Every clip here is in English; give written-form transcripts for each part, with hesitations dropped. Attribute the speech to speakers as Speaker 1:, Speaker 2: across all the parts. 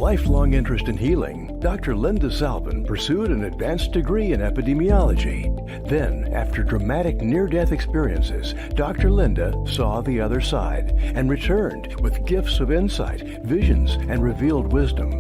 Speaker 1: lifelong interest in healing, Dr. Linda Salvin pursued an advanced degree in epidemiology. Then, after dramatic near-death experiences, Dr. Linda saw the other side and returned with gifts of insight, visions, and revealed wisdom.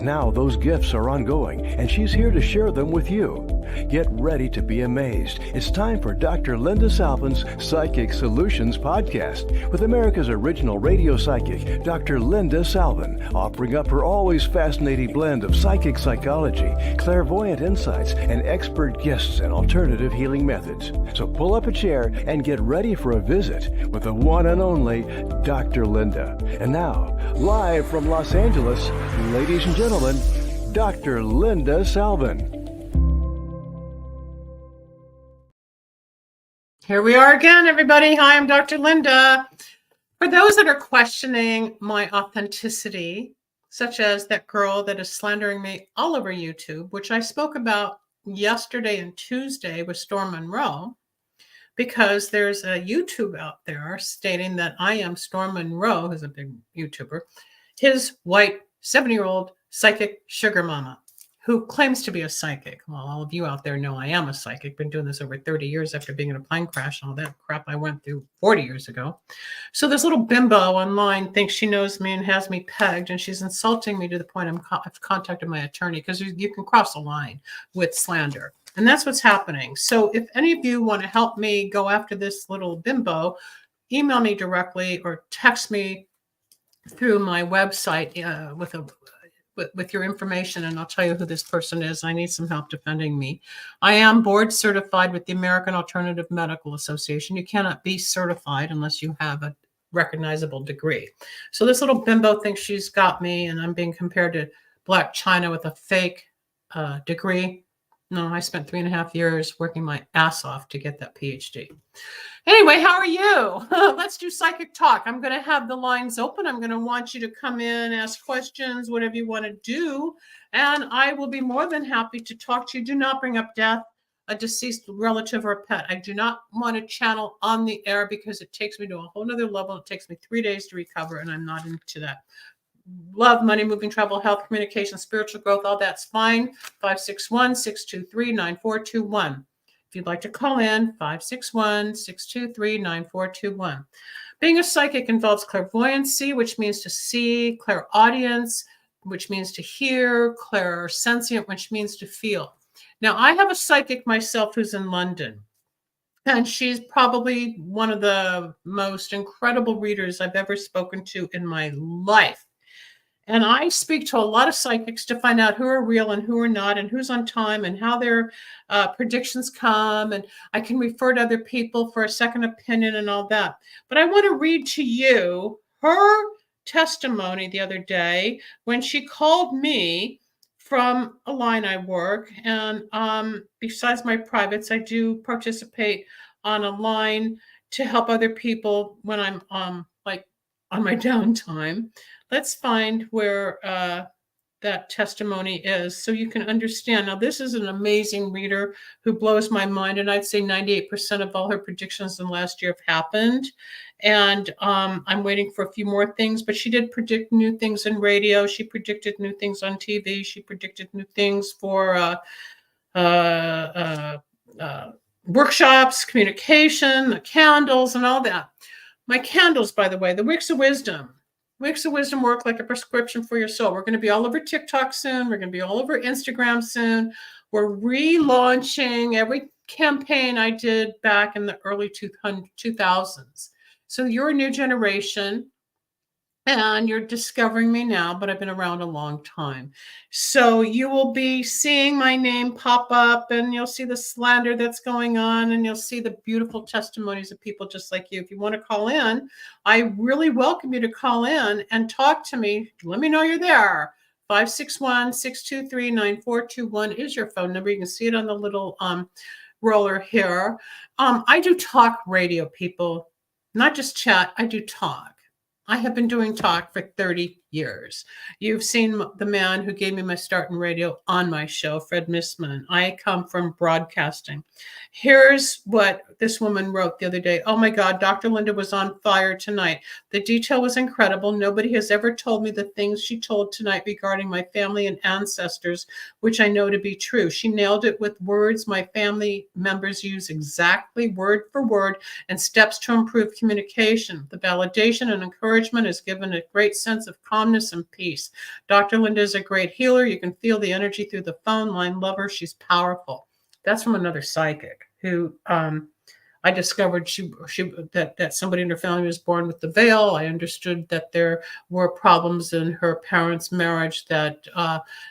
Speaker 1: Now those gifts are ongoing, and she's here to share them with you. Get ready to be amazed. It's time for Dr. Linda Salvin's Psychic Solutions Podcast with America's original radio psychic, Dr. Linda Salvin, offering up her always fascinating blend of psychic psychology, clairvoyant insights, and expert guests and alternative healing methods. So pull up a chair and get ready for a visit with the one and only Dr. Linda. And now, live from Los Angeles, ladies and gentlemen, Dr. Linda Salvin.
Speaker 2: Here we are again, everybody. Hi, I'm Dr. Linda. For those that are questioning my authenticity, such as that girl that is slandering me all over YouTube, which I spoke about yesterday and Tuesday with Storm Monroe, because there's a YouTube out there stating that I am Storm Monroe, who's a big YouTuber, his white 70-year-old psychic sugar mama, who claims to be a psychic. Well, all of you out there know I am a psychic. Been doing this over 30 years after being in a plane crash and all that crap I went through 40 years ago. So this little bimbo online thinks she knows me and has me pegged, and she's insulting me to the point I've contacted my attorney, because you can cross a line with slander. And that's what's happening. So if any of you want to help me go after this little bimbo, email me directly or text me through my website with your information, and I'll tell you who this person is. I need some help defending me. I am board certified with the American Alternative Medical Association. You cannot be certified unless you have a recognizable degree. So this little bimbo thinks she's got me, and I'm being compared to Black China with a fake degree. No, I spent 3.5 years working my ass off to get that PhD. Anyway, how are you? Let's do psychic talk. I'm going to have the lines open. I'm going to want you to come in, ask questions, whatever you want to do. And I will be more than happy to talk to you. Do not bring up death, a deceased relative, or a pet. I do not want to channel on the air because it takes me to a whole nother level. It takes me 3 days to recover, and I'm not into that. Love, money, moving, travel, health, communication, spiritual growth, all that's fine. 561-623-9421. If you'd like to call in, 561-623-9421. Being a psychic involves clairvoyancy, which means to see, clairaudience, which means to hear, clairsentient, which means to feel. Now, I have a psychic myself who's in London, and she's probably one of the most incredible readers I've ever spoken to in my life. And I speak to a lot of psychics to find out who are real and who are not, and who's on time, and how their predictions come. And I can refer to other people for a second opinion and all that. But I want to read to you her testimony the other day when she called me from a line I work. And besides my privates, I do participate on a line to help other people when I'm on my downtime. Let's find where that testimony is so you can understand. Now, this is an amazing reader who blows my mind, and I'd say 98% of all her predictions in the last year have happened. And I'm waiting for a few more things, but she did predict new things in radio. She predicted new things on TV. She predicted new things for workshops, communication, the candles, and all that. My candles, by the way, the Wicks of Wisdom. Wicks of Wisdom work like a prescription for your soul. We're going to be all over TikTok soon. We're going to be all over Instagram soon. We're relaunching every campaign I did back in the early 2000s. So you're a new generation, and you're discovering me now, but I've been around a long time. So you will be seeing my name pop up, and you'll see the slander that's going on, and you'll see the beautiful testimonies of people just like you. If you want to call in, I really welcome you to call in and talk to me. Let me know you're there. 561-623-9421 is your phone number. You can see it on the little roller here. I do talk radio, people, not just chat. I do talk. I have been doing talk for 30 years. You've seen the man who gave me my start in radio on my show, Fred Missman. I come from broadcasting. Here's what this woman wrote the other day. Oh my God, Dr. Linda was on fire tonight. The detail was incredible. Nobody has ever told me the things she told tonight regarding my family and ancestors, which I know to be true. She nailed it with words my family members use exactly word for word and steps to improve communication. The validation and encouragement has given a great sense of calmness and peace. Dr. Linda is a great healer. You can feel the energy through the phone line. Love her. She's powerful. That's from another psychic who I discovered that somebody in her family was born with the veil. I understood that there were problems in her parents' marriage, that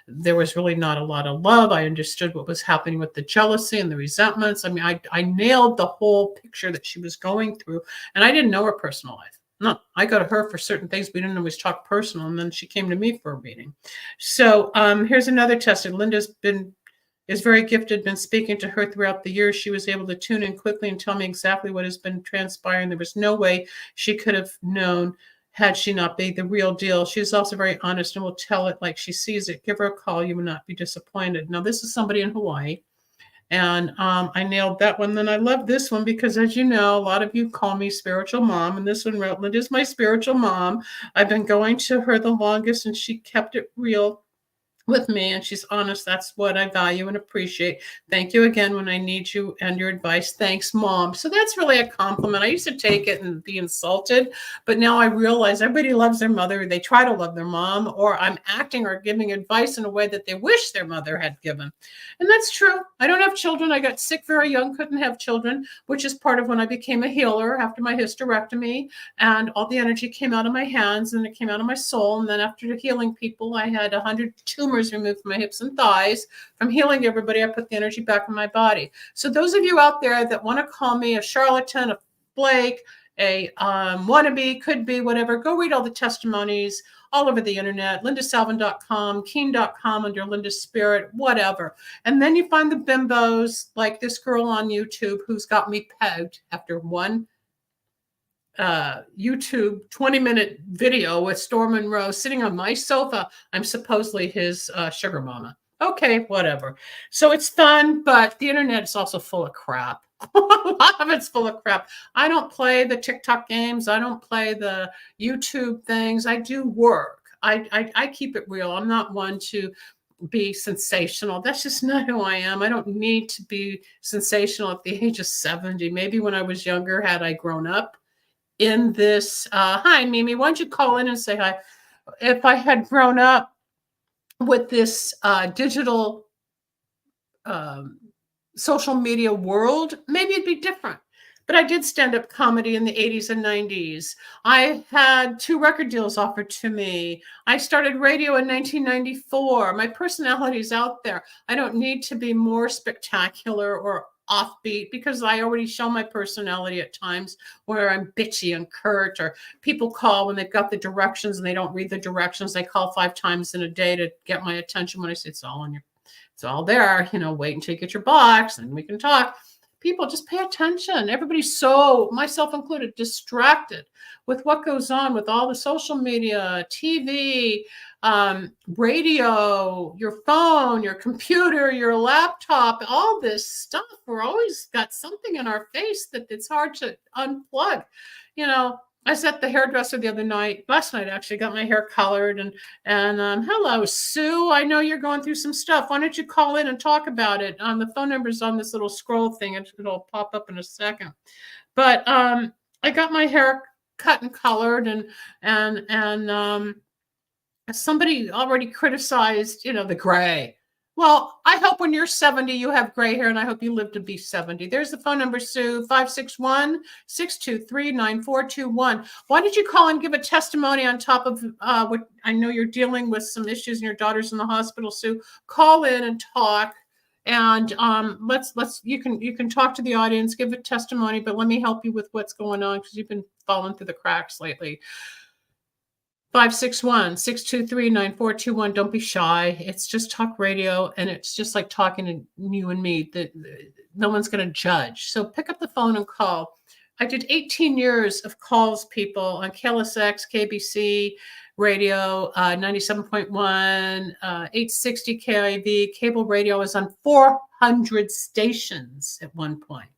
Speaker 2: there was really not a lot of love. I understood what was happening with the jealousy and the resentments. I mean, I nailed the whole picture that she was going through, and I didn't know her personal life. No, I go to her for certain things. We didn't always talk personal, and then she came to me for a reading. So here's another test. Linda's is very gifted, been speaking to her throughout the years. She was able to tune in quickly and tell me exactly what has been transpiring. There was no way she could have known had she not been the real deal. She's also very honest and will tell it like she sees it. Give her a call. You will not be disappointed. Now, this is somebody in Hawaii. And I nailed that one. Then I love this one because, as you know, a lot of you call me spiritual mom. And this one, Rutland, is my spiritual mom. I've been going to her the longest, and she kept it real with me, and she's honest. That's what I value and appreciate. Thank you again when I need you and your advice. Thanks, Mom. So that's really a compliment. I used to take it and be insulted, but now I realize everybody loves their mother. They try to love their mom, or I'm acting or giving advice in a way that they wish their mother had given. And that's true. I don't have children. I got sick very young, couldn't have children, which is part of when I became a healer after my hysterectomy, and all the energy came out of my hands and it came out of my soul. And then after healing people, I had 100 tumors removed from my hips and thighs. From healing everybody, I put the energy back in my body. So those of you out there that want to call me a charlatan, a flake, a wannabe, could be, whatever, go read all the testimonies all over the internet, lindasalvin.com, keen.com, under Linda Spirit, whatever. And then you find the bimbos like this girl on YouTube who's got me pegged after one YouTube 20-minute video with Storm Monroe sitting on my sofa. I'm supposedly his sugar mama. Okay, whatever. So it's fun, but the internet is also full of crap. A lot of it's full of crap. I don't play the TikTok games. I don't play the YouTube things. I do work. I keep it real. I'm not one to be sensational. That's just not who I am. I don't need to be sensational at the age of 70. Maybe when I was younger, had I grown up in this, hi, Mimi, why don't you call in and say hi? If I had grown up with this digital social media world, maybe it'd be different. But I did stand-up comedy in the 80s and 90s. I had 2 record deals offered to me. I started radio in 1994. My personality is out there. I don't need to be more spectacular or offbeat because I already show my personality at times where I'm bitchy and curt, or people call when they've got the directions and they don't read the directions. They call 5 times in a day to get my attention when I say it's all there, wait until you get your box and we can talk. People, just pay attention. Everybody's so, myself included, distracted with what goes on with all the social media, TV, radio, your phone, your computer, your laptop, all this stuff. We're always got something in our face that it's hard to unplug. I was at the hairdresser last night actually, got my hair colored, and hello, Sue. I know you're going through some stuff. Why don't you call in and talk about it? The phone number's on this little scroll thing. It'll pop up in a second. But I got my hair cut and colored, and somebody already criticized, the gray. Well, I hope when you're 70, you have gray hair, and I hope you live to be 70. There's the phone number, Sue, 561-623-9421. Why did you call and give a testimony on top of what I know you're dealing with some issues and your daughter's in the hospital, Sue? Call in and talk. And you can talk to the audience, give a testimony, but let me help you with what's going on because you've been falling through the cracks lately. 561-623-9421. Don't be shy. It's just talk radio, and it's just like talking to you and me. That no one's going to judge. So pick up the phone and call. I did 18 years of calls, people, on KLSX, KBC, radio, 97.1, 860 KIV, cable radio. I was on 400 stations at one point,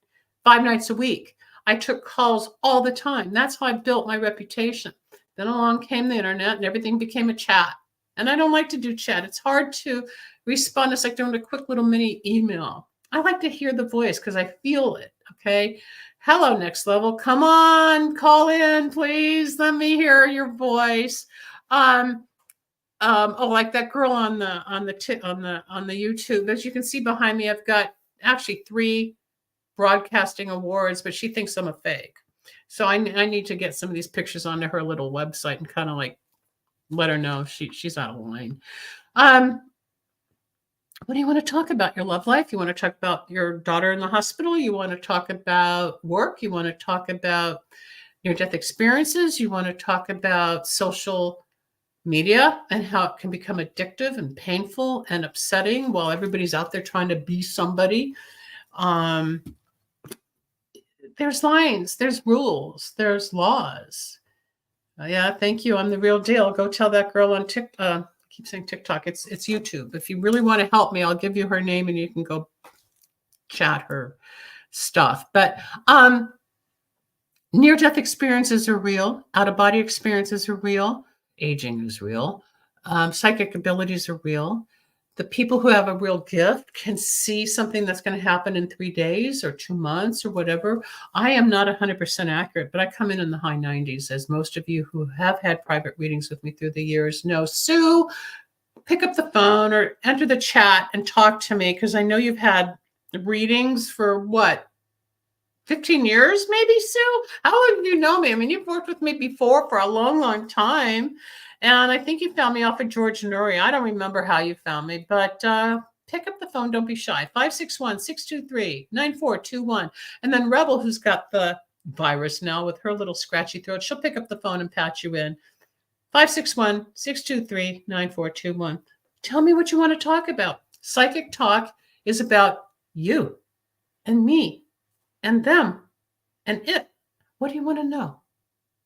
Speaker 2: 5 nights a week. I took calls all the time. That's how I built my reputation. Then along came the internet and everything became a chat. And I don't like to do chat. It's hard to respond. It's like doing a quick little mini email. I like to hear the voice because I feel it. Okay. Hello, Next Level. Come on, call in, please. Let me hear your voice. Like that girl on the YouTube. As you can see behind me, I've got actually 3 broadcasting awards, but she thinks I'm a fake. So I need to get some of these pictures onto her little website and kind of like let her know she's out of line. What do you want to talk about? Your love life? You want to talk about your daughter in the hospital? You want to talk about work? You want to talk about near-death experiences? You want to talk about social media and how it can become addictive and painful and upsetting while everybody's out there trying to be somebody? There's lines, there's rules, there's laws. Yeah, thank you. I'm the real deal. Go tell that girl on TikTok. I keep saying TikTok. It's YouTube. If you really want to help me, I'll give you her name and you can go chat her stuff. But near-death experiences are real. Out-of-body experiences are real. Aging is real. Psychic abilities are real. The people who have a real gift can see something that's going to happen in 3 days or 2 months or whatever. I am not 100% accurate, but I come in the high 90s, as most of you who have had private readings with me through the years know. Sue, pick up the phone or enter the chat and talk to me, because I know you've had readings for what, 15 years maybe, Sue? How long do you know me? I mean, you've worked with me before for a long, long time. And I think you found me off of George Nuri. I don't remember how you found me, but pick up the phone. Don't be shy. 561-623-9421. And then Rebel, who's got the virus now with her little scratchy throat, she'll pick up the phone and patch you in. 561-623-9421. Tell me what you want to talk about. Psychic Talk is about you and me and them and it. What do you want to know?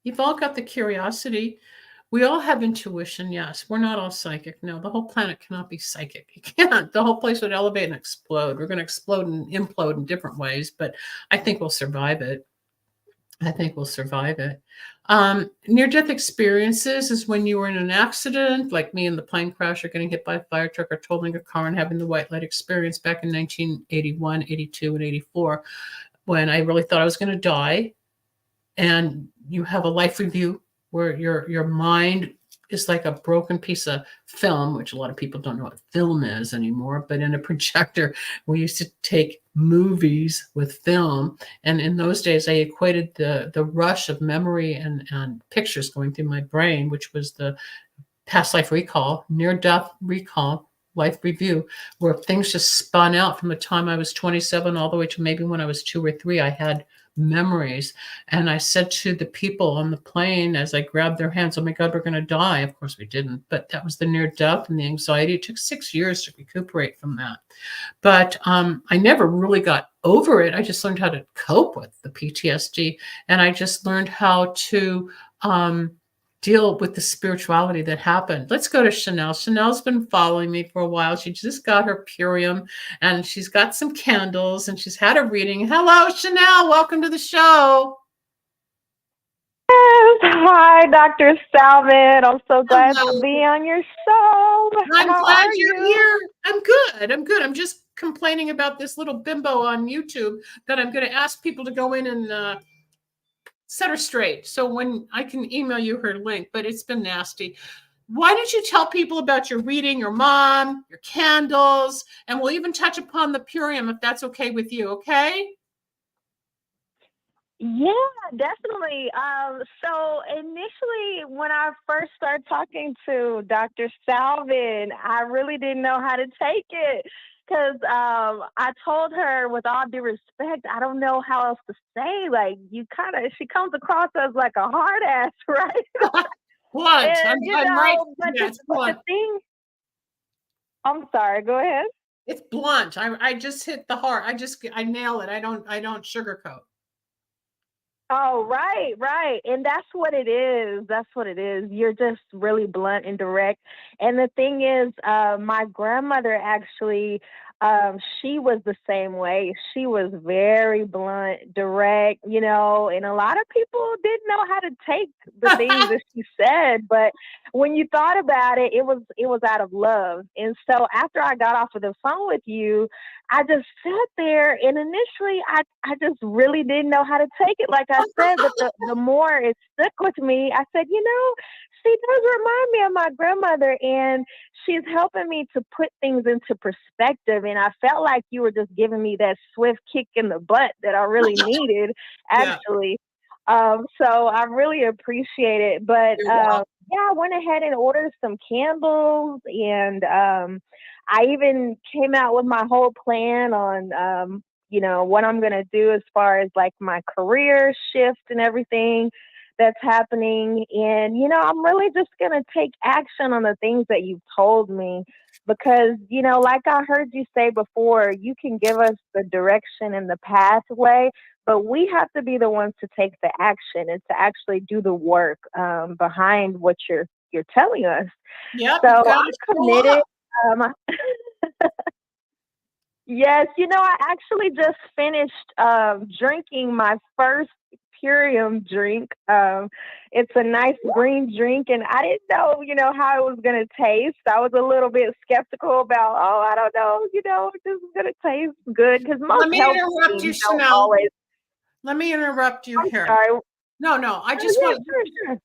Speaker 2: You've all got the curiosity. We all have intuition, yes. We're not all psychic. No, the whole planet cannot be psychic. It can't. The whole place would elevate and explode. We're going to explode and implode in different ways, but I think we'll survive it. Near-death experiences is when you were in an accident, like me in the plane crash, or getting hit by a fire truck, or totaling a car and having the white light experience back in 1981, 82, and 84, when I really thought I was going to die. And you have a life review where your mind is like a broken piece of film, which a lot of people don't know what film is anymore, but in a projector, we used to take movies with film. And in those days, I equated the rush of memory and pictures going through my brain, which was the past life recall, near-death recall, life review, where things just spun out from the time I was 27 all the way to maybe when I was 2 or 3. I had memories. And I said to the people on the plane as I grabbed their hands, oh my God, we're going to die. Of course we didn't, but that was the near death and the anxiety. It took 6 years to recuperate from that. But I never really got over it. I just learned how to cope with the PTSD. And I just learned how to deal with the spirituality that happened. Let's go to Chanel. Chanel's been following me for a while. She just got her Purium and she's got some candles and she's had a reading. Hello, Chanel. Welcome to the show.
Speaker 3: Yes. Hi, Dr. Salvin. I'm so glad to be on your show.
Speaker 2: I'm glad you're here. I'm good. I'm just complaining about this little bimbo on YouTube that I'm going to ask people to go in and set her straight. So when I can email you her link, but it's been nasty. Why don't you tell people about your reading, your mom, your candles, and we'll even touch upon the Purium if that's okay with you, okay?
Speaker 3: Yeah, definitely. So initially, when I first started talking to Dr. Salvin, I really didn't know how to take it. Because I told her, with all due respect, I don't know how else to say. Like, she comes across as like a hard ass, right?
Speaker 2: Blunt.
Speaker 3: And,
Speaker 2: I'm right.
Speaker 3: But,
Speaker 2: Yeah,
Speaker 3: the thing, I'm sorry, go ahead.
Speaker 2: It's blunt. I just hit the heart. I nail it. I don't sugarcoat.
Speaker 3: Oh, right. And that's what it is. That's what it is. You're just really blunt and direct. And the thing is, my grandmother actually, she was the same way. She was very blunt, direct, and a lot of people didn't know how to take the things that she said. But when you thought about it, it was out of love. And so after I got off of the phone with you, I just sat there, and initially I just really didn't know how to take it, like I said, but the more it stuck with me, I said, she does remind me of my grandmother, and she's helping me to put things into perspective. And I felt like you were just giving me that swift kick in the butt that I really needed,
Speaker 2: Yeah,
Speaker 3: actually. So I really appreciate it. But
Speaker 2: you're welcome.
Speaker 3: yeah, I went ahead and ordered some candles, and I even came out with my whole plan on, what I'm going to do as far as like my career shift and everything that's happening. And, I'm really just going to take action on the things that you've told me because, like I heard you say before, you can give us the direction and the pathway, but we have to be the ones to take the action and to actually do the work behind what you're telling us.
Speaker 2: Yep,
Speaker 3: So
Speaker 2: you've got
Speaker 3: I'm
Speaker 2: to show
Speaker 3: committed.
Speaker 2: up.
Speaker 3: Um, yes, I actually just finished drinking my first Purium drink. It's a nice green drink, and I didn't know, how it was going to taste. I was a little bit skeptical about, I don't know, if this is going to taste good because most
Speaker 2: Let me
Speaker 3: health
Speaker 2: interrupt you,
Speaker 3: things don't
Speaker 2: Chanel.
Speaker 3: always.
Speaker 2: Let me interrupt you
Speaker 3: I'm
Speaker 2: here.
Speaker 3: sorry.
Speaker 2: No, I
Speaker 3: Oh,
Speaker 2: just
Speaker 3: yeah,
Speaker 2: want
Speaker 3: sure.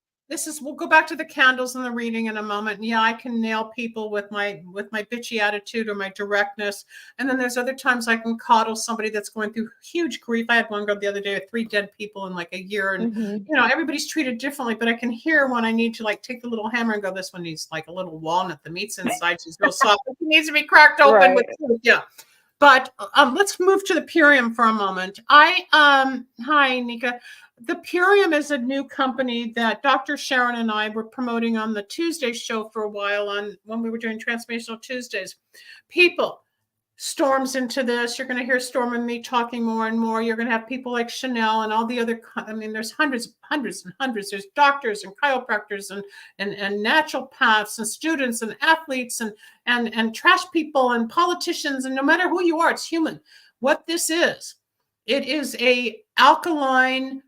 Speaker 2: we'll go back to the candles and the reading in a moment. And yeah, I can nail people with my bitchy attitude or my directness. And then there's other times I can coddle somebody that's going through huge grief. I had one girl the other day with 3 dead people in like a year. And
Speaker 3: Mm-hmm.
Speaker 2: everybody's treated differently, but I can hear when I need to like take the little hammer and go, this one needs like a little walnut. The meat's inside. She's real soft. It needs to be cracked open
Speaker 3: Right.
Speaker 2: with truth. Yeah. But let's move to the Purium for a moment. Hi, Nika. The Purium is a new company that Dr. Sharon and I were promoting on the Tuesday show for a while when we were doing Transformational Tuesdays. People, storms into this. You're going to hear Storm and me talking more and more. You're going to have people like Chanel and all the other, there's hundreds and hundreds. There's doctors and chiropractors and naturopaths and students and athletes and trash people and politicians. And no matter who you are, it's human. What this is, it is a alkaline,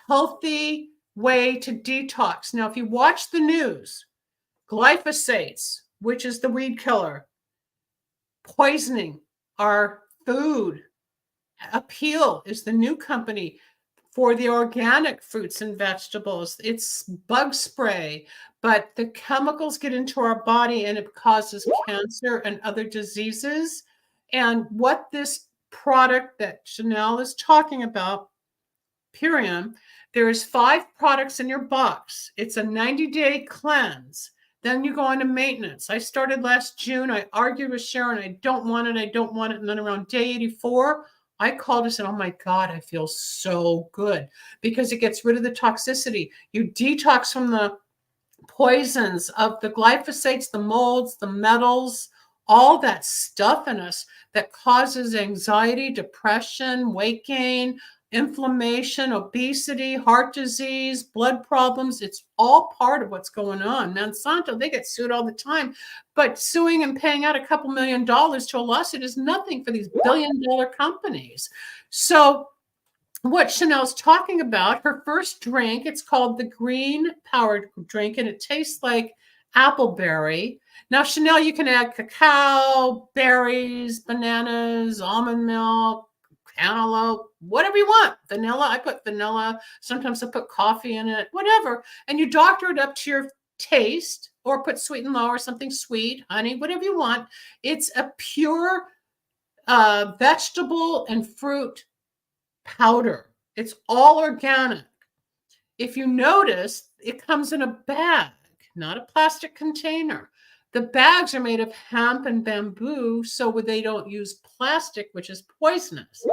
Speaker 2: healthy way to detox. Now, if you watch the news, glyphosates, which is the weed killer, poisoning our food. Appeal is the new company for the organic fruits and vegetables. It's bug spray, but the chemicals get into our body and it causes cancer and other diseases. And what this product that Chanel is talking about, Purium, there's 5 products in your box. It's a 90-day cleanse. Then you go on to maintenance. I started last June. I argued with Sharon. I don't want it. And then around day 84, I called and said, oh my God, I feel so good because it gets rid of the toxicity. You detox from the poisons of the glyphosates, the molds, the metals, all that stuff in us that causes anxiety, depression, weight gain, inflammation, obesity, heart disease, blood problems. It's all part of what's going on. Monsanto, they get sued all the time, but suing and paying out a couple $1 million to a lawsuit is nothing for these billion-dollar companies. So what Chanel's talking about, her first drink, it's called the Green Powered Drink, and it tastes like appleberry. Now, Chanel, you can add cacao, berries, bananas, almond milk, cantaloupe, whatever you want. Vanilla, I put vanilla. Sometimes I put coffee in it, whatever. And you doctor it up to your taste or put sweet and low or something sweet, honey, whatever you want. It's a pure vegetable and fruit powder. It's all organic. If you notice, it comes in a bag, not a plastic container. The bags are made of hemp and bamboo, so they don't use plastic, which is poisonous.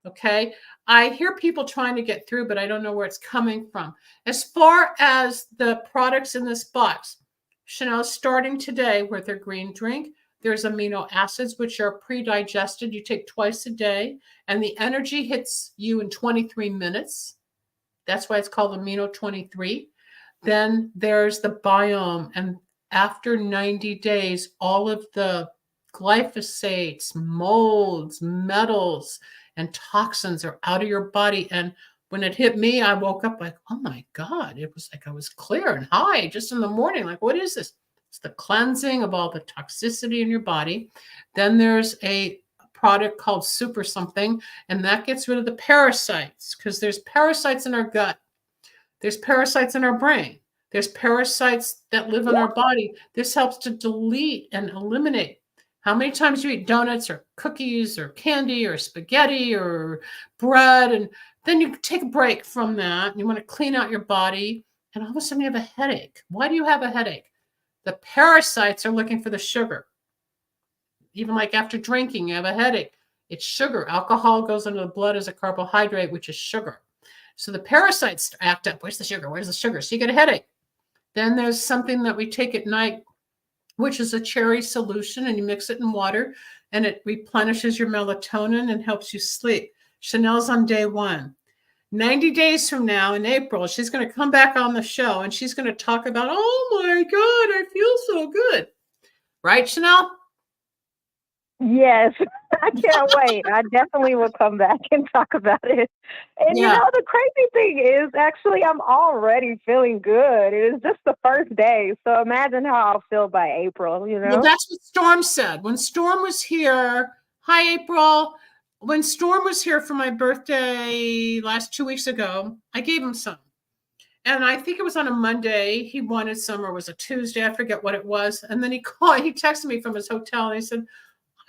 Speaker 2: Okay. I hear people trying to get through, but I don't know where it's coming from. As far as the products in this box, Chanel's starting today with her green drink. There's amino acids, which are pre-digested. You take twice a day, and the energy hits you in 23 minutes. That's why it's called amino 23. Then there's the biome. And after 90 days, all of the glyphosates, molds, metals, and toxins are out of your body. And when it hit me, I woke up like, oh my God, it was like I was clear and high just in the morning. Like, what is this? It's the cleansing of all the toxicity in your body. Then there's a product called super something, and that gets rid of the parasites, because there's parasites in our gut. There's parasites in our brain. There's parasites that live in our body. This helps to delete and eliminate. How many times you eat donuts or cookies or candy or spaghetti or bread, and then you take a break from that, and you want to clean out your body, and all of a sudden you have a headache. Why do you have a headache? The parasites are looking for the sugar. Even like after drinking, you have a headache. It's sugar. Alcohol goes into the blood as a carbohydrate, which is sugar. So the parasites act up. Where's the sugar? Where's the sugar? So you get a headache. Then there's something that we take at night, which is a cherry solution, and you mix it in water, and it replenishes your melatonin and helps you sleep. Chanel's on day 1. 90 days from now in April, she's going to come back on the show, and she's going to talk about, oh my God, I feel so good. Right, Chanel?
Speaker 3: Yes, I can't wait. I definitely will come back and talk about it. And
Speaker 2: Yeah.
Speaker 3: the crazy thing is, actually, I'm already feeling good. It is just the first day. So imagine how I'll feel by April,
Speaker 2: Well, that's what Storm said. When Storm was here, hi, April. When Storm was here for my birthday last 2 weeks ago, I gave him some. And I think it was on a Monday. He wanted some, or it was a Tuesday. I forget what it was. And then he texted me from his hotel, and he said,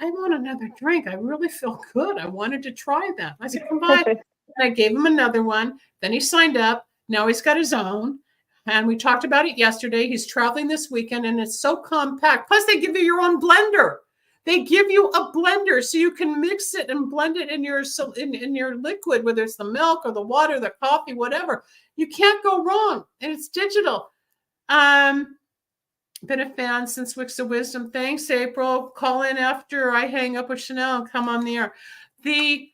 Speaker 2: I want another drink. I really feel good. I wanted to try that. I said, come by. And I gave him another one. Then he signed up. Now he's got his own. And we talked about it yesterday. He's traveling this weekend, and it's so compact. Plus, they give you your own blender. They give you a blender so you can mix it and blend it in your liquid, whether it's the milk or the water, the coffee, whatever. You can't go wrong. And it's digital. Been a fan since Wicks of Wisdom. Thanks, April. Call in after I hang up with Chanel and come on the air. The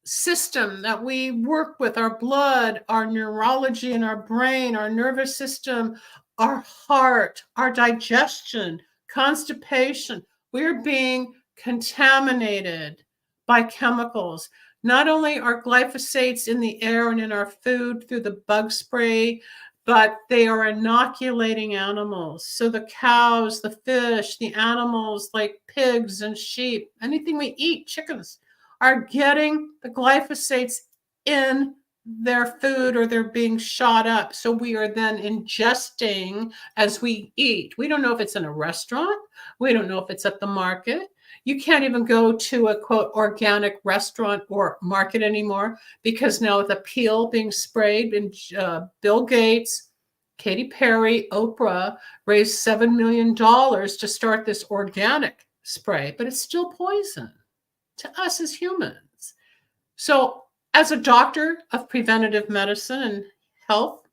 Speaker 2: system that we work with, our blood, our neurology and our brain, our nervous system, our heart, our digestion, constipation, we're being contaminated by chemicals. Not only are glyphosates in the air and in our food through the bug spray, but they are inoculating animals. So the cows, the fish, the animals like pigs and sheep, anything we eat, chickens, are getting the glyphosates in their food, or they're being shot up. So we are then ingesting as we eat. We don't know if it's in a restaurant. We don't know if it's at the market. You can't even go to a, quote, organic restaurant or market anymore, because now with a peel being sprayed, and Bill Gates, Katy Perry, Oprah raised $7 million to start this organic spray, but it's still poison to us as humans. So as a doctor of preventative medicine and health,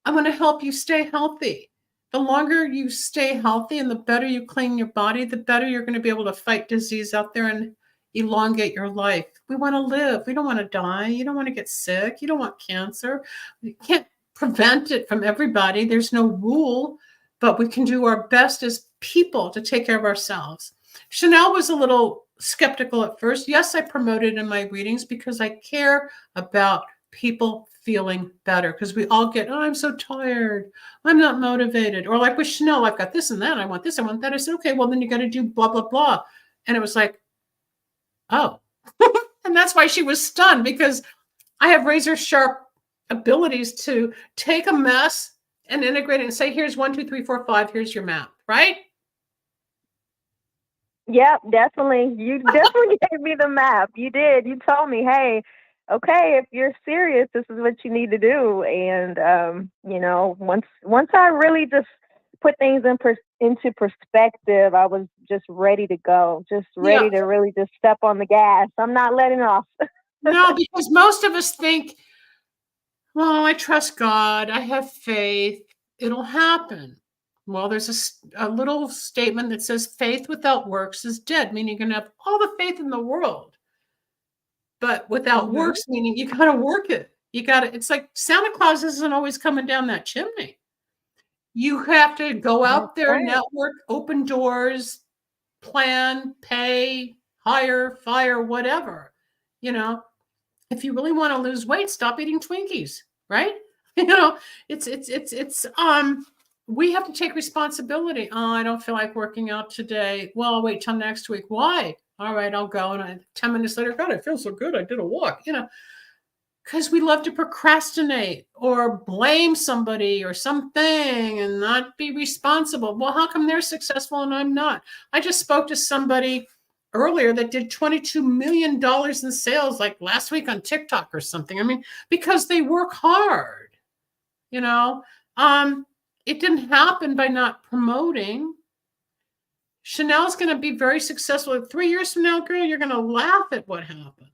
Speaker 2: I'm going to help you stay healthy. The longer you stay healthy and the better you clean your body, the better you're going to be able to fight disease out there and elongate your life. We want to live. We don't want to die. You don't want to get sick. You don't want cancer. You can't prevent it from everybody. There's no rule, but we can do our best as people to take care of ourselves. Chanel was a little skeptical at first. Yes, I promote it in my readings because I care about people feeling better, because we all get, oh, I'm so tired, I'm not motivated, or like with Chanel, I've got this and that, I want this, I want that. I said, okay, well then you got to do blah blah blah. And it was like, oh. And that's why she was stunned, because I have razor sharp abilities to take a mess and integrate it and say, here's 1 2 3 4 5, here's your map, right?
Speaker 3: Yep, definitely. You definitely gave me the map. You did. You told me, hey, okay, if you're serious, this is what you need to do. And once I really just put things into perspective, I was just ready to go, just ready to really just step on the gas. I'm not letting off.
Speaker 2: No, because most of us think, well, I trust God, I have faith, it'll happen. Well, there's a little statement that says faith without works is dead, meaning you can have all the faith in the world, but without
Speaker 3: Mm-hmm.
Speaker 2: works, meaning you got to work it. It's like Santa Claus isn't always coming down that chimney. You have to go
Speaker 3: That's
Speaker 2: out there,
Speaker 3: right.
Speaker 2: network, open doors, plan, pay, hire, fire, whatever. You know, if you really want to lose weight, stop eating Twinkies, right? You know, we have to take responsibility. Oh, I don't feel like working out today. Well, I'll wait till next week. Why? All right, I'll go. And 10 minutes later, God, I feel so good. I did a walk, because we love to procrastinate or blame somebody or something and not be responsible. Well, how come they're successful and I'm not? I just spoke to somebody earlier that did $22 million in sales like last week on TikTok or something. I mean, because they work hard, you know. It didn't happen by not promoting. Chanel's going to be very successful. 3 years from now, girl, you're going to laugh at what happened.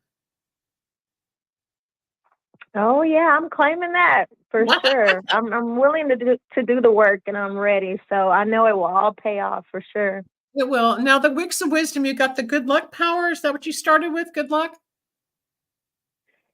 Speaker 3: Oh yeah, I'm claiming that for sure. I'm willing to do the work, and I'm ready. So I know it will all pay off for sure.
Speaker 2: It will. Now, the Wicks of Wisdom, you got the good luck power. Is that what you started with? Good luck?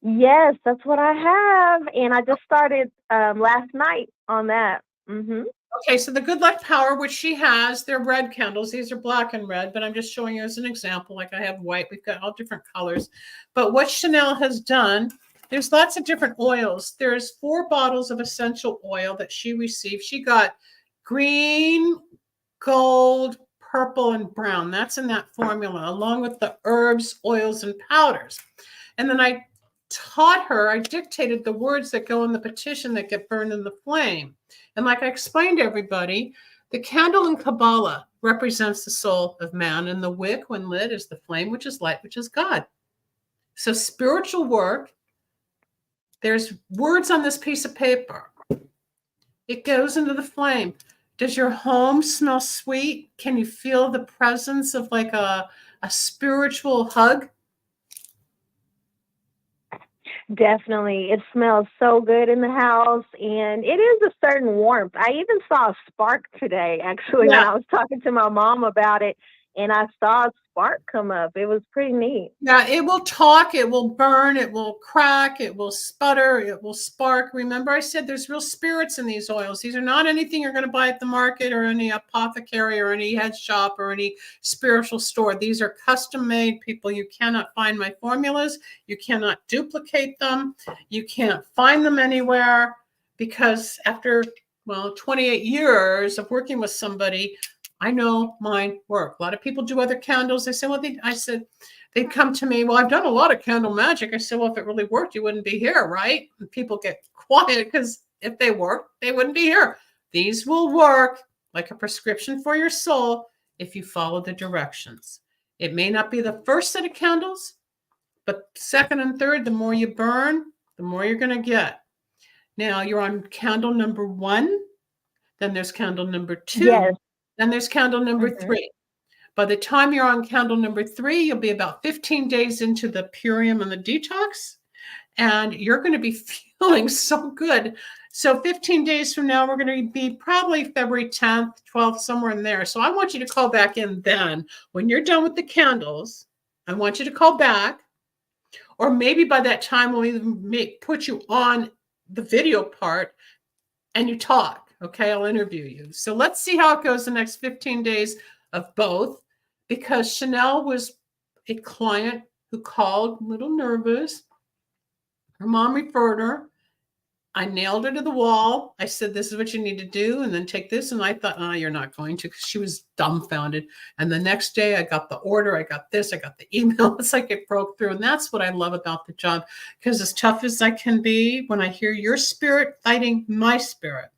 Speaker 3: Yes, that's what I have, and I just started last night on that. Mm-hmm.
Speaker 2: Okay, so the good luck power, which she has, they're red candles. These are black and red, but I'm just showing you as an example. Like I have white. We've got all different colors. But what Chanel has done, there's lots of different oils. There's 4 bottles of essential oil that she received. She got green, gold, purple, and brown. That's in that formula, along with the herbs, oils, and powders. And then I dictated the words that go in the petition that get burned in the flame. And like I explained to everybody, the candle in Kabbalah represents the soul of man, and the wick, when lit, is the flame, which is light, which is God. So spiritual work, there's words on this piece of paper. It goes into the flame. Does your home smell sweet? Can you feel the presence of like a spiritual hug?
Speaker 3: Definitely. It smells so good in the house, and it is a certain warmth. I even saw a spark today, actually, when I was talking to my mom about it, and I saw a spark come up. It was pretty neat.
Speaker 2: Yeah, it will talk, it will burn, it will crack, it will sputter, it will spark. Remember, I said there's real spirits in these oils. These are not anything you're going to buy at the market or any apothecary or any head shop or any spiritual store. These are custom made, people. You cannot find my formulas. You cannot duplicate them. You can't find them anywhere, because after, 28 years of working with somebody, I know mine work. A lot of people do other candles. They say, they'd come to me, well, I've done a lot of candle magic. I said, well, if it really worked, you wouldn't be here, right? And people get quiet, because if they worked, they wouldn't be here. These will work like a prescription for your soul if you follow the directions. It may not be the first set of candles, but second and third, the more you burn, the more you're going to get. Now you're on candle number 1. Then there's candle number 2.
Speaker 3: Yes.
Speaker 2: Then there's candle number 3. By the time you're on candle number 3, you'll be about 15 days into the Purium and the detox, and you're going to be feeling so good. So 15 days from now, we're going to be probably February 10th, 12th, somewhere in there. So I want you to call back in then. When you're done with the candles, I want you to call back. Or maybe by that time, we'll even put you on the video part and you talk. Okay, I'll interview you. So let's see how it goes the next 15 days of both, because Chanel was a client who called a little nervous. Her mom referred her. I nailed her to the wall. I said, this is what you need to do, and then take this. And I thought, you're not going to, because she was dumbfounded. And the next day I got the order. I got this. I got the email. It's like it broke through. And that's what I love about the job, because as tough as I can be, when I hear your spirit fighting my spirit,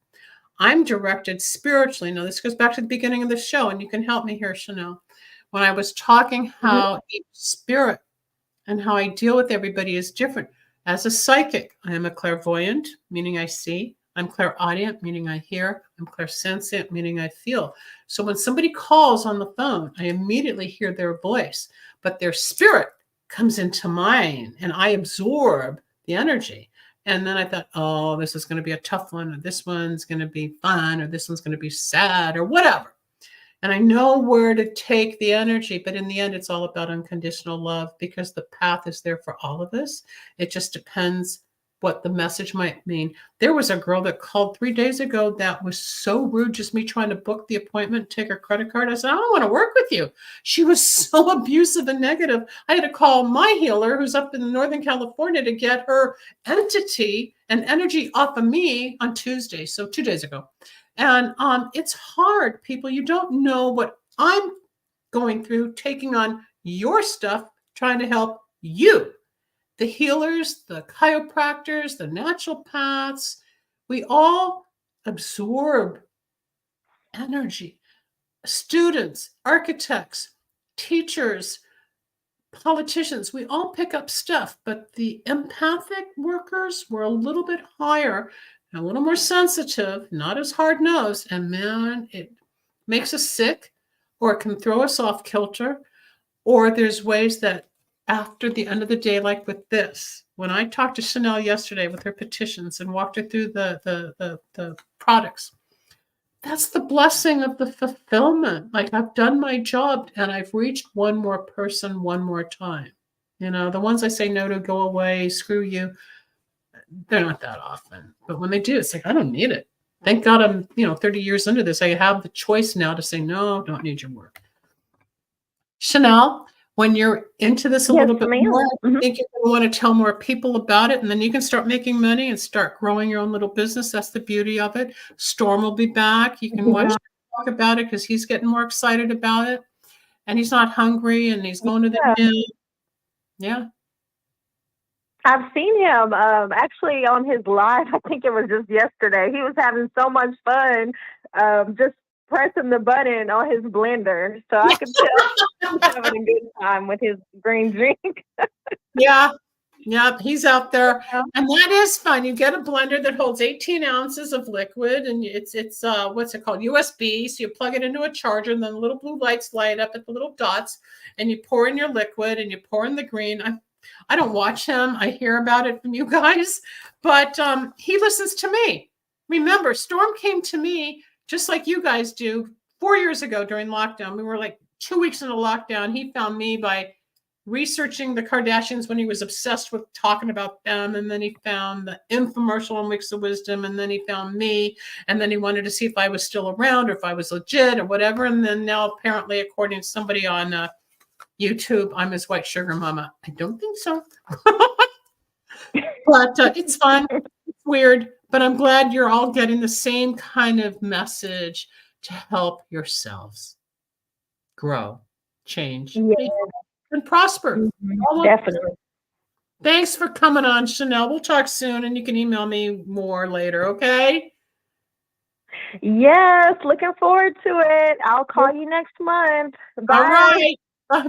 Speaker 2: I'm directed spiritually. Now, this goes back to the beginning of the show, and you can help me here, Chanel. When I was talking how each spirit and how I deal with everybody is different. As a psychic, I am a clairvoyant, meaning I see. I'm clairaudient, meaning I hear. I'm clairsentient, meaning I feel. So when somebody calls on the phone, I immediately hear their voice, but their spirit comes into mine, and I absorb the energy. And then I thought, oh, this is going to be a tough one, or this one's going to be fun, or this one's going to be sad, or whatever. And I know where to take the energy, but in the end, it's all about unconditional love, because the path is there for all of us. It just depends what the message might mean. There was a girl that called 3 days ago that was so rude, just me trying to book the appointment, take her credit card. I said, I don't want to work with you. She was so abusive and negative. I had to call my healer, who's up in Northern California, to get her entity and energy off of me on Tuesday. So 2 days ago. And it's hard, people. You don't know what I'm going through, taking on your stuff, trying to help you. The healers, the chiropractors, the naturopaths, we all absorb energy. Students, architects, teachers, politicians, we all pick up stuff, but the empathic workers were a little bit higher, a little more sensitive, not as hard-nosed, and man, it makes us sick, or it can throw us off kilter, or there's ways that after the end of the day, like with this, when I talked to Chanel yesterday with her petitions and walked her through the products, that's the blessing of the fulfillment. Like, I've done my job and I've reached one more person one more time. You know, the ones I say no to, go away, screw you, they're not that often. But when they do, it's like, I don't need it. Thank God I'm, 30 years into this. I have the choice now to say, no, don't need your work. Chanel, when you're into this a little bit more, I think you're going to want to tell more people about it, and then you can start making money and start growing your own little business. That's the beauty of it. Storm will be back. You can watch him talk about it, because he's getting more excited about it, and he's not hungry, and he's going to the gym. Yeah.
Speaker 3: I've seen him actually on his live. I think it was just yesterday. He was having so much fun just pressing the button on his blender. So I could tell he's having a good time with his green drink.
Speaker 2: Yeah, he's out there. And that is fun. You get a blender that holds 18 ounces of liquid, and it's what's it called? USB. So you plug it into a charger, and then the little blue lights light up at the little dots, and you pour in your liquid, and you pour in the green. I don't watch him. I hear about it from you guys, but he listens to me. Remember, Storm came to me just like you guys do 4 years ago during lockdown. We were like 2 weeks into lockdown. He found me by researching the Kardashians when he was obsessed with talking about them. And then he found the infomercial on Weeks of Wisdom. And then he found me. And then he wanted to see if I was still around or if I was legit or whatever. And then now, apparently, according to somebody on YouTube, I'm his white sugar mama. I don't think so. But it's fun. It's weird. But I'm glad you're all getting the same kind of message to help yourselves grow, change, and prosper.
Speaker 3: Definitely.
Speaker 2: Thanks for coming on, Chanel. We'll talk soon, and you can email me more later, okay?
Speaker 3: Yes, looking forward to it. I'll call you next month. Bye.
Speaker 2: All right.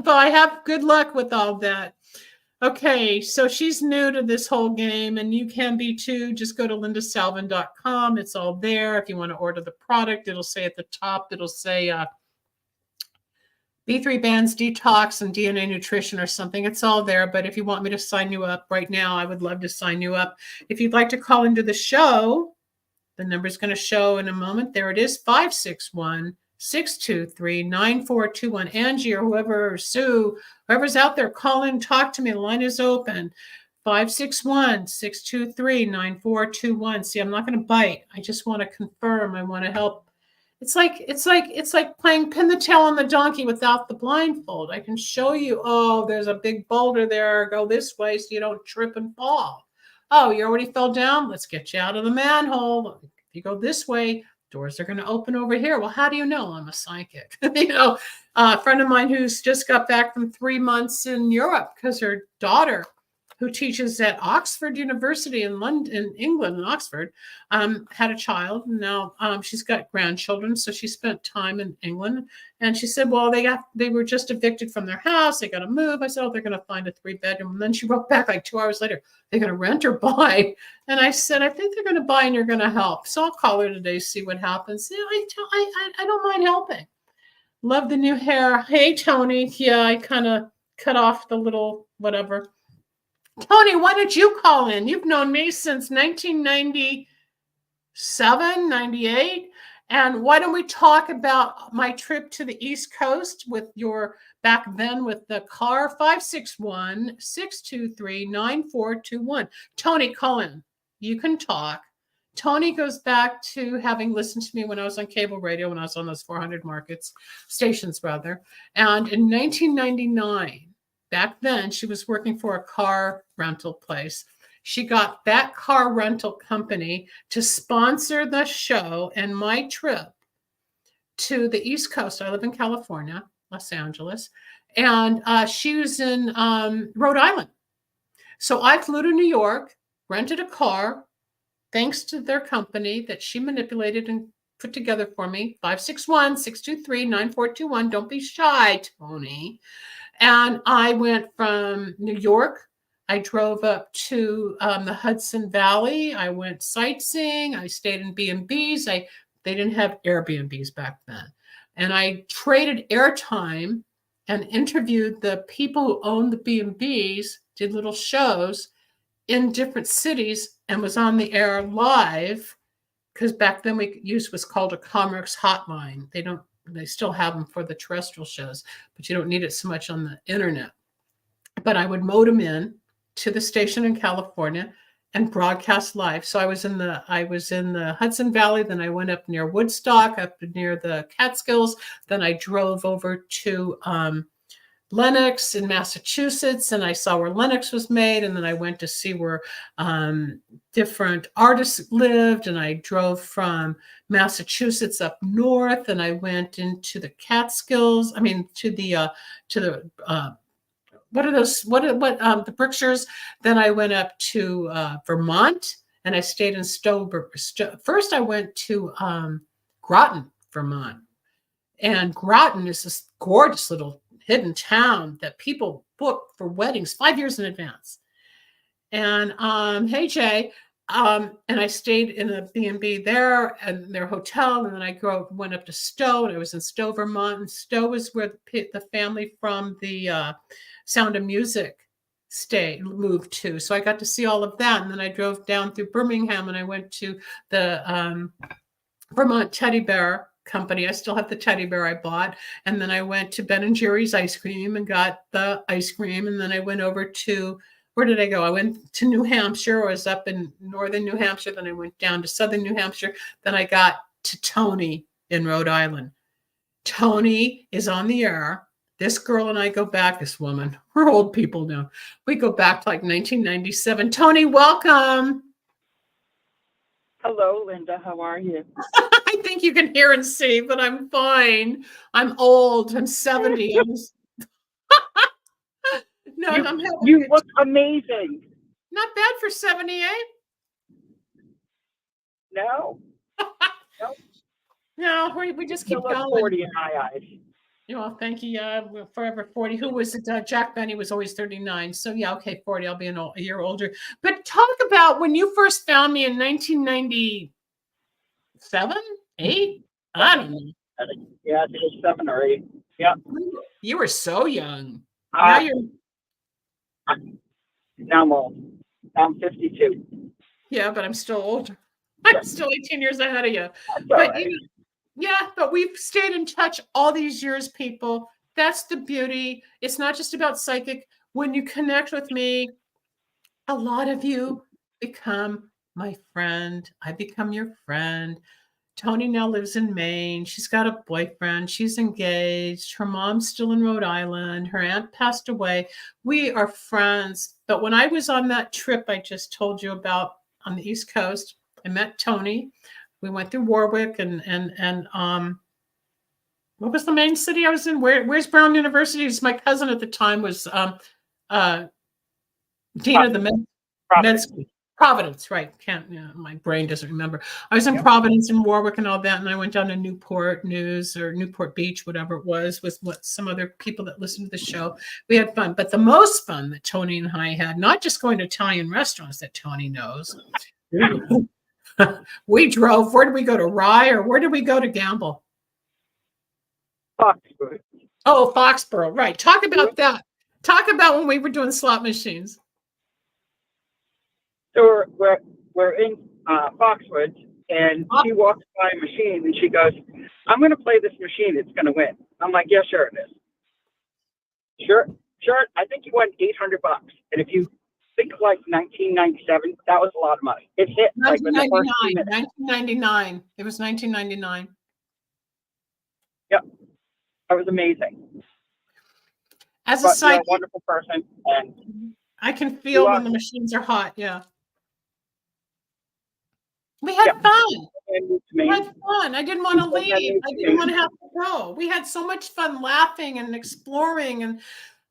Speaker 2: Bye. Have good luck with all that. Okay, so she's new to this whole game, and you can be too. Just go to lindasalvin.com. It's all there. If you want to order the product, it'll say at the top, it'll say B3 Bands Detox and DNA Nutrition or something. It's all there. But if you want me to sign you up right now, I would love to sign you up. If you'd like to call into the show, the number's going to show in a moment. There it is, 561-623-9421. Angie or whoever, or Sue, whoever's out there, call in, talk to me. The line is open. 561-623-9421. See, I'm not going to bite. I just want to confirm. I want to help. It's like playing pin the tail on the donkey without the blindfold. I can show you, oh, there's a big boulder there. Go this way so you don't trip and fall. Oh, you already fell down? Let's get you out of the manhole. If you go this way, doors are going to open over here. Well, how do you know? I'm a psychic. A friend of mine who's just got back from 3 months in Europe because her daughter, who teaches at Oxford University in London, in England, in Oxford, had a child. And now she's got grandchildren. So she spent time in England. And she said, well, they were just evicted from their house. They got to move. I said, oh, they're going to find a 3-bedroom. And then she wrote back like 2 hours later, they're going to rent or buy. And I said, I think they're going to buy and you're going to help. So I'll call her today, see what happens. Yeah, I don't mind helping. Love the new hair. Hey, Tony. Yeah, I kind of cut off the little whatever. Tony, why did you call in? You've known me since 1997, 98. And why don't we talk about my trip to the East Coast with your back then with the car 561-623-9421. Tony, call in. You can talk. Tony goes back to having listened to me when I was on cable radio, when I was on those 400 stations rather. And in 1999, back then, she was working for a car rental place. She got that car rental company to sponsor the show and my trip to the East Coast. I live in California, Los Angeles, and she was in Rhode Island. So I flew to New York, rented a car, thanks to their company that she manipulated and put together for me, 561-623-9421. Don't be shy, Tony. And I went from New York. I drove up to the Hudson Valley. I went sightseeing. I stayed in B&Bs. They didn't have Airbnbs back then. And I traded airtime and interviewed the people who owned the B&Bs, did little shows in different cities, and was on the air live, because back then we used what's called a Commerce hotline. They still have them for the terrestrial shows, but you don't need it so much on the internet. But I would modem in to the station in California and broadcast live. So I was in the Hudson Valley. Then I went up near Woodstock, up near the Catskills. Then I drove over to Lenox in Massachusetts, and I saw where Lenox was made. And then I went to see where different artists lived. And I drove from Massachusetts up north, and I went into the Catskills. I mean, to the what are those? The Berkshires? Then I went up to Vermont, and I stayed in Stover. First, I went to Groton, Vermont, and Groton is this gorgeous little hidden town that people book for weddings 5 years in advance. And hey Jay, and I stayed in a B&B there and their hotel, and then I went up to Stowe, and I was in Stowe, Vermont. And Stowe is where the family from the Sound of Music moved to. So I got to see all of that. And then I drove down through Birmingham, and I went to the Vermont Teddy Bear Company. I still have the teddy bear I bought. And then I went to Ben and Jerry's ice cream and got the ice cream. And then I went over to, where did I go? I went to New Hampshire. I was up in northern New Hampshire. Then I went down to southern New Hampshire. Then I got to Tony in Rhode Island. Tony is on the air. This girl and I go back, this woman, we're old people now. We go back to like 1997. Tony, welcome.
Speaker 4: Hello, Linda. How are you?
Speaker 2: I think you can hear and see, but I'm fine. I'm old. I'm 70.
Speaker 4: You look amazing.
Speaker 2: Not bad for 78.
Speaker 4: No.
Speaker 2: No, we just keep
Speaker 4: You look
Speaker 2: going.
Speaker 4: 40 in my eyes.
Speaker 2: Well, thank you. We're forever 40. Who was it? Jack Benny was always 39. So yeah, okay, 40. I'll be a year older. But talk about when you first found me in 1997, 8? I don't know.
Speaker 4: Yeah, I think it was 7 or 8. Yeah.
Speaker 2: You were so young.
Speaker 4: Now I'm old. I'm 52.
Speaker 2: Yeah, but I'm still older. I'm still 18 years ahead of you.
Speaker 4: But
Speaker 2: right. Yeah, but we've stayed in touch all these years, people. That's the beauty. It's not just about psychic. When you connect with me, a lot of you become my friend. I become your friend. Tony now lives in Maine. She's got a boyfriend. She's engaged. Her mom's still in Rhode Island. Her aunt passed away. We are friends. But when I was on that trip I just told you about on the East Coast, I met Tony. We went through Warwick and what was the main city I was in? Where's Brown University? My cousin at the time was dean of the med school. Providence, right? My brain doesn't remember. I was in Providence and Warwick and all that, and I went down to Newport News or Newport Beach, whatever it was, with some other people that listened to the show. We had fun, but the most fun that Tony and I had, not just going to Italian restaurants that Tony knows. We drove. Where did we go, to Rye, or where did we go to gamble?
Speaker 4: Foxborough.
Speaker 2: Oh, Foxborough, right. Talk about that. Talk about when we were doing slot machines.
Speaker 4: So we're in Foxwoods, and she walks by a machine, and she goes, "I'm going to play this machine. It's going to win." I'm like, "Yeah, sure it is. Sure. I think you won $800. And if you think of like 1997, that was a lot of money. It hit like in the first 2 minutes.
Speaker 2: 1999. It was 1999.
Speaker 4: Yep, that was amazing.
Speaker 2: As a
Speaker 4: You're a
Speaker 2: psychic,
Speaker 4: wonderful person, and
Speaker 2: I can feel when the machines are hot. Yeah. We had fun. We had fun. I didn't want to leave. I didn't want to have to go. We had so much fun laughing and exploring, and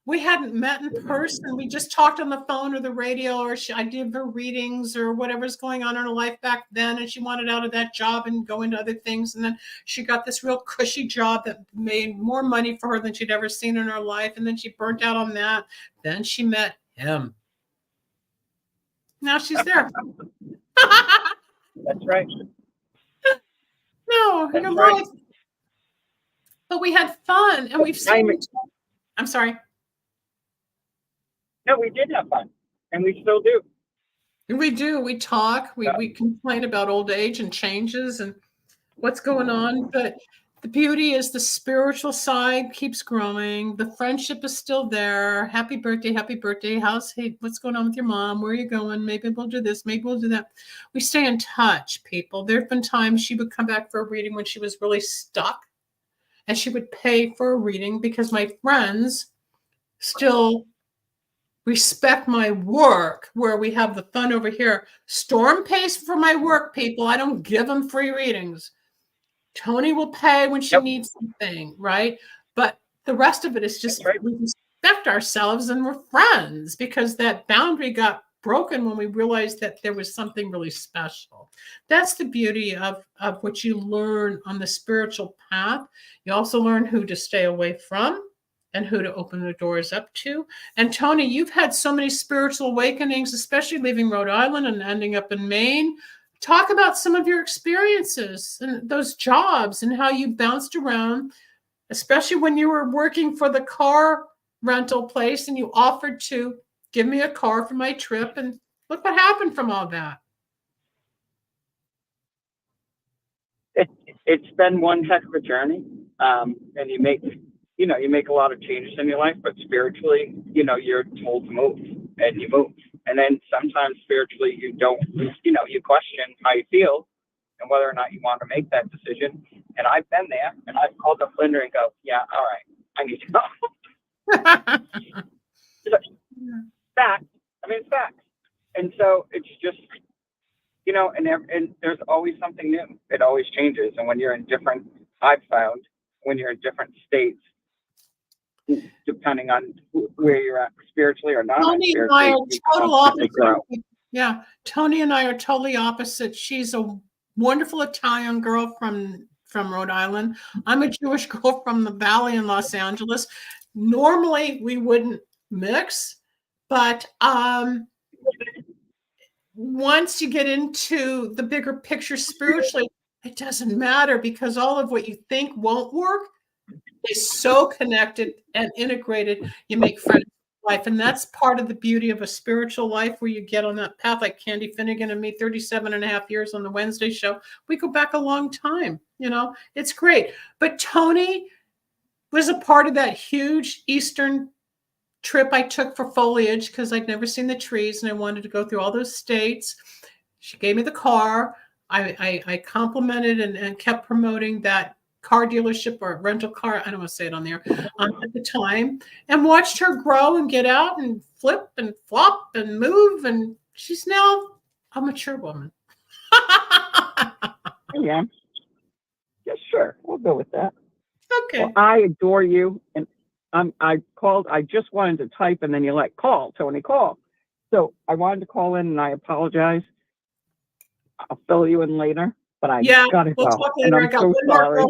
Speaker 2: we hadn't met in person. We just talked on the phone or the radio, or I did her readings or whatever's going on in her life back then. And she wanted out of that job and go into other things. And then she got this real cushy job that made more money for her than she'd ever seen in her life. And then she burnt out on that. Then she met him. Now she's there.
Speaker 4: That's right.
Speaker 2: No,
Speaker 4: That's
Speaker 2: you're
Speaker 4: right.
Speaker 2: right. But we had fun, and we've seen. I'm sorry.
Speaker 4: No, we did have fun, and we still do.
Speaker 2: We do. We talk. We complain about old age and changes and what's going on. But the beauty is the spiritual side keeps growing. The friendship is still there. Happy birthday. Hey, what's going on with your mom? Where are you going? Maybe we'll do this. Maybe we'll do that. We stay in touch, people. There have been times she would come back for a reading when she was really stuck, and she would pay for a reading because my friends still respect my work, where we have the fun over here. Storm pays for my work, people. I don't give them free readings. Tony will pay when she needs something, right? But the rest of it is just we respect ourselves and we're friends, because that boundary got broken when we realized that there was something really special. That's the beauty of what you learn on the spiritual path. You also learn who to stay away from and who to open the doors up to. And Tony, you've had so many spiritual awakenings, especially leaving Rhode Island and ending up in Maine. Talk about some of your experiences and those jobs and how you bounced around, especially when you were working for the car rental place and you offered to give me a car for my trip. And look what happened from all that.
Speaker 4: It's been one heck of a journey. And you make a lot of changes in your life, but spiritually, you're told to move, and you move. And then sometimes spiritually, you don't, you question how you feel and whether or not you want to make that decision. And I've been there, and I've called up Linda and go, yeah, all right, I need to go. Facts. It's facts. And so it's just, and there's always something new. It always changes. And when you're in I've found when you're in different states, depending on where you're at spiritually or not.
Speaker 2: Tony and I are total opposite. Yeah, Tony and I are totally opposite. She's a wonderful Italian girl from Rhode Island. I'm a Jewish girl from the Valley in Los Angeles. Normally, we wouldn't mix, but once you get into the bigger picture spiritually, it doesn't matter, because all of what you think won't work is so connected and integrated. You make friends in life. And that's part of the beauty of a spiritual life, where you get on that path, like Candy Finnegan and me, 37 and a half years on the Wednesday show. We go back a long time, it's great. But Tony was a part of that huge Eastern trip I took for foliage, because I'd never seen the trees and I wanted to go through all those states. She gave me the car. I complimented and kept promoting that car dealership or rental car, I don't want to say it on there, at the time, and watched her grow and get out and flip and flop and move. And she's now a mature woman.
Speaker 4: Yeah. Yeah, sure. We'll go with that.
Speaker 2: Okay.
Speaker 4: Well, I adore you. And I just wanted to type, and then you're like, call, Tony, call. So I wanted to call in, and I apologize. I'll fill you in later, but I got to
Speaker 2: we'll
Speaker 4: go.
Speaker 2: Talk later.
Speaker 4: And I'm so sorry.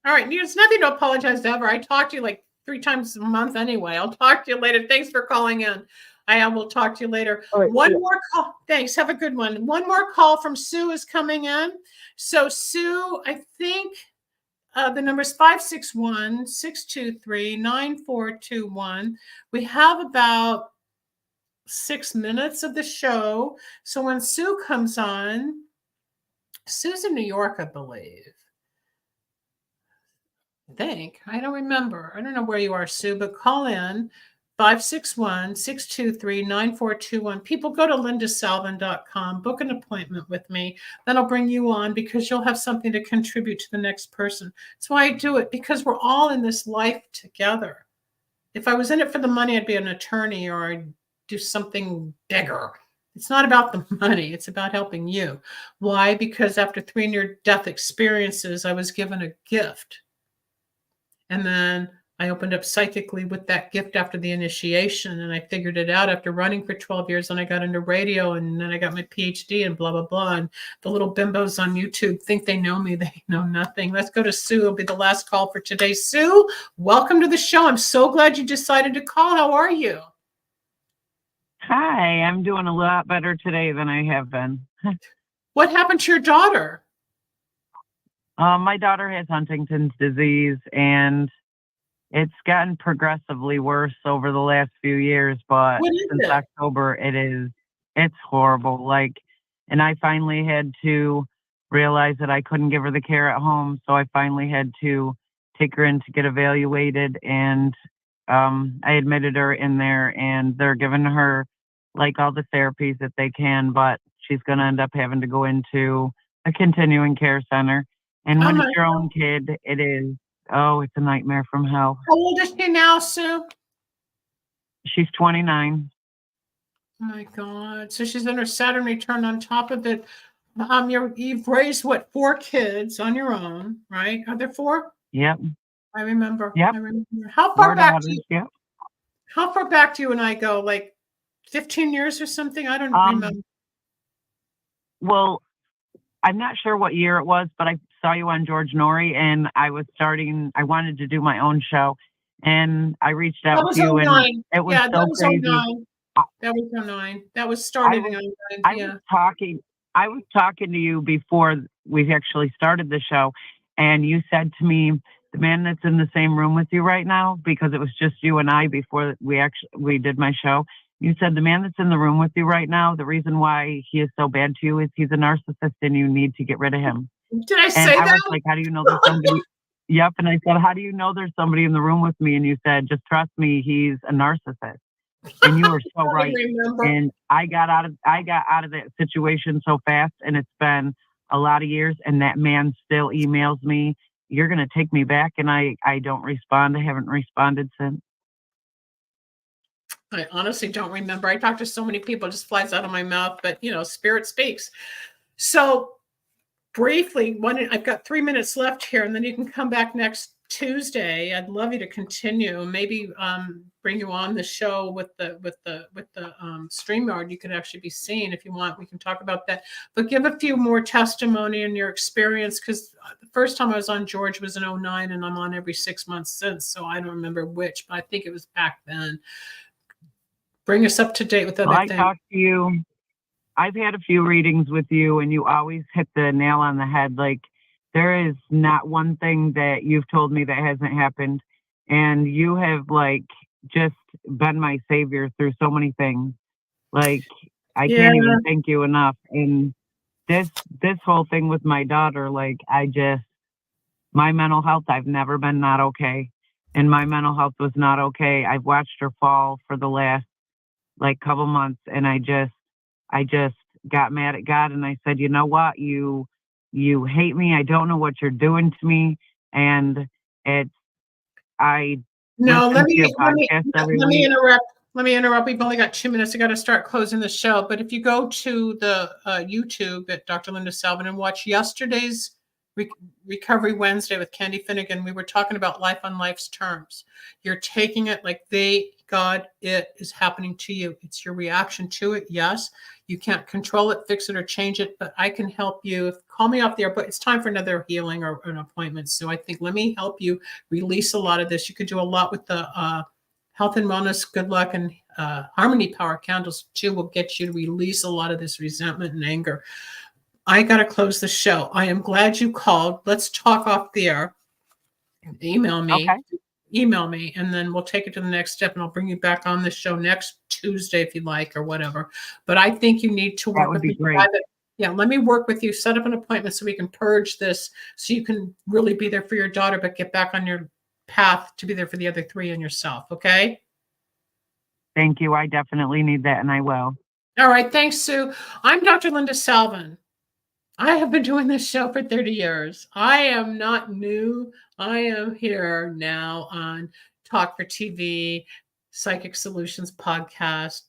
Speaker 2: All right. There's nothing to apologize to ever. I talk to you like 3 times a month anyway. I'll talk to you later. Thanks for calling in. I will talk to you later.
Speaker 4: Right,
Speaker 2: One more call. Thanks. Have a good one. One more call from Sue is coming in. So Sue, I think the number is 561-623-9421. We have about 6 minutes of the show. So when Sue comes on, Sue's in New York, I believe. I don't remember. I don't know where you are, Sue, but call in 561-623-9421. People, go to lindasalvin.com, book an appointment with me. Then I'll bring you on because you'll have something to contribute to the next person. That's why I do it, because we're all in this life together. If I was in it for the money, I'd be an attorney or I'd do something bigger. It's not about the money. It's about helping you. Why? Because after 3 near-death experiences, I was given a gift. And then I opened up psychically with that gift after the initiation, and I figured it out after running for 12 years, and I got into radio, and then I got my PhD and blah, blah, blah. And the little bimbos on YouTube think they know me. They know nothing. Let's go to Sue. It'll be the last call for today. Sue, welcome to the show. I'm so glad you decided to call. How are you?
Speaker 5: Hi, I'm doing a lot better today than I have been.
Speaker 2: What happened to your daughter?
Speaker 5: My daughter has Huntington's disease, and it's gotten progressively worse over the last few years, but since October, it's horrible. And I finally had to realize that I couldn't give her the care at home, so I finally had to take her in to get evaluated, and I admitted her in there, and they're giving her all the therapies that they can, but she's going to end up having to go into a continuing care center. And when it's your own kid, it's a nightmare from hell.
Speaker 2: How old is she now, Sue?
Speaker 5: She's 29.
Speaker 2: Oh my God. So she's in her Saturn return on top of it. You've raised 4 kids on your own, right? Are there 4?
Speaker 5: Yep.
Speaker 2: I remember.
Speaker 5: Yep.
Speaker 2: I remember. How far back do you?
Speaker 5: Yep.
Speaker 2: How far back do you and I go? 15 years or something? I don't remember.
Speaker 5: Well, I'm not sure what year it was, but I saw you on George Norrie, and I wanted to do my own show, and I reached out to you, and it was so crazy.
Speaker 2: That was 09. That was started in 09.
Speaker 5: I was talking to you before we actually started the show, and you said to me, the man that's in the same room with you right now, because it was just you and I before we did my show. You said the man that's in the room with you right now, the reason why he is so bad to you is he's a narcissist and you need to get rid of him.
Speaker 2: Did I say that?
Speaker 5: I was like, how do you know there's somebody? Yep. And I said, how do you know there's somebody in the room with me? And you said, just trust me, he's a narcissist. And you were so right. And I got out of that situation so fast, and it's been a lot of years, and that man still emails me, you're going to take me back, and I don't respond. I haven't responded since.
Speaker 2: I honestly don't remember. I talk to so many people, it just flies out of my mouth, but spirit speaks. So briefly, I've got 3 minutes left here, and then you can come back next Tuesday. I'd love you to continue. Maybe bring you on the show with the StreamYard. You could actually be seen if you want. We can talk about that. But give a few more testimony and your experience, because the first time I was on George was in 09, and I'm on every 6 months since. So I don't remember which, but I think it was back then. Bring us up to date with other things.
Speaker 5: I talked to you. I've had a few readings with you, and you always hit the nail on the head. There is not one thing that you've told me that hasn't happened. And you have just been my savior through so many things. I can't even thank you enough. And this whole thing with my daughter, my mental health, I've never been not okay. And my mental health was not okay. I've watched her fall for the last couple months, and I just got mad at God, and I said, you know what, you hate me, I don't know what you're doing to me, and let me interrupt. We've only got 2 minutes. I got to start closing the show, but if you go to the YouTube at Dr. Linda Salvin and watch yesterday's Recovery Wednesday with Candy Finnegan, we were talking about life on life's terms. You're taking it it is happening to you. It's your reaction to it. Yes, you can't control it, fix it, or change it, but I can help you. Call me off the air, but it's time for another healing or an appointment. So I think, let me help you release a lot of this. You could do a lot with the health and wellness, good luck, and harmony power candles too will get you to release a lot of this resentment and anger. I got to close the show. I am glad you called. Let's talk off the air. Email me. Okay.
Speaker 2: email me, and then we'll take it to the next step, and I'll bring you back on the show next Tuesday if you like, or whatever. But I think you need to work with me private. Yeah, let me work with you, set up an appointment so we can purge this, so you can really be there for your daughter, but get back on your path to be there for the other 3 and yourself. Okay?
Speaker 5: Thank you. I definitely need that, and I will.
Speaker 2: All right. Thanks, Sue. I'm Dr. Linda Salvin. I have been doing this show for 30 years. I am not new. I am here now on Talk for TV, Psychic Solutions Podcast.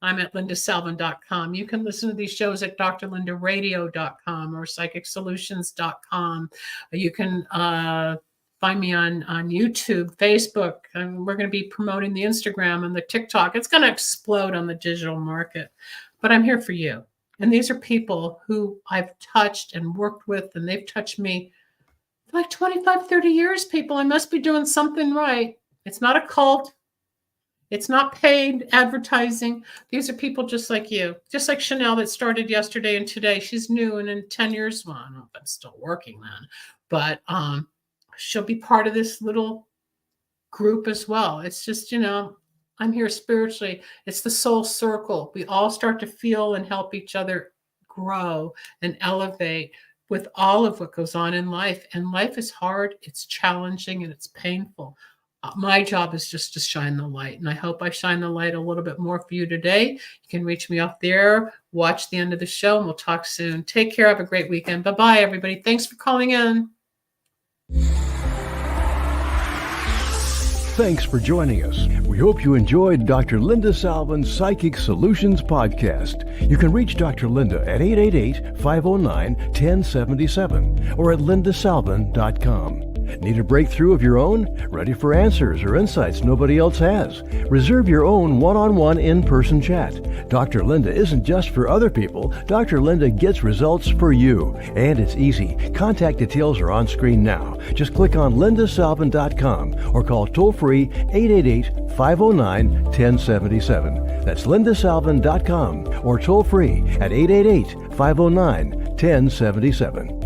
Speaker 2: I'm at lindasalvin.com. You can listen to these shows at drlindaradio.com or psychicsolutions.com. You can find me on YouTube, Facebook, and we're going to be promoting the Instagram and the TikTok. It's going to explode on the digital market, but I'm here for you. And these are people who I've touched and worked with, and they've touched me for like 25, 30 years, people. I must be doing something right. It's not a cult. It's not paid advertising. These are people just like you, just like Chanel that started yesterday and today. She's new, and in 10 years, well, I don't know if I'm still working then, but she'll be part of this little group as well. It's just, I'm here spiritually. It's the soul circle. We all start to feel and help each other grow and elevate with all of what goes on in life. And life is hard, it's challenging, and it's painful. My job is just to shine the light. And I hope I shine the light a little bit more for you today. You can reach me off there, watch the end of the show, and we'll talk soon. Take care. Have a great weekend. Bye-bye, everybody. Thanks for calling in.
Speaker 1: Thanks for joining us. We hope you enjoyed Dr. Linda Salvin's Psychic Solutions Podcast. You can reach Dr. Linda at 888-509-1077 or at lindasalvin.com. Need a breakthrough of your own? Ready for answers or insights nobody else has? Reserve your own one-on-one in-person chat. Dr. Linda isn't just for other people. Dr. Linda gets results for you. And it's easy. Contact details are on screen now. Just click on lindasalvin.com or call toll-free 888-509-1077. That's lindasalvin.com or toll-free at 888-509-1077.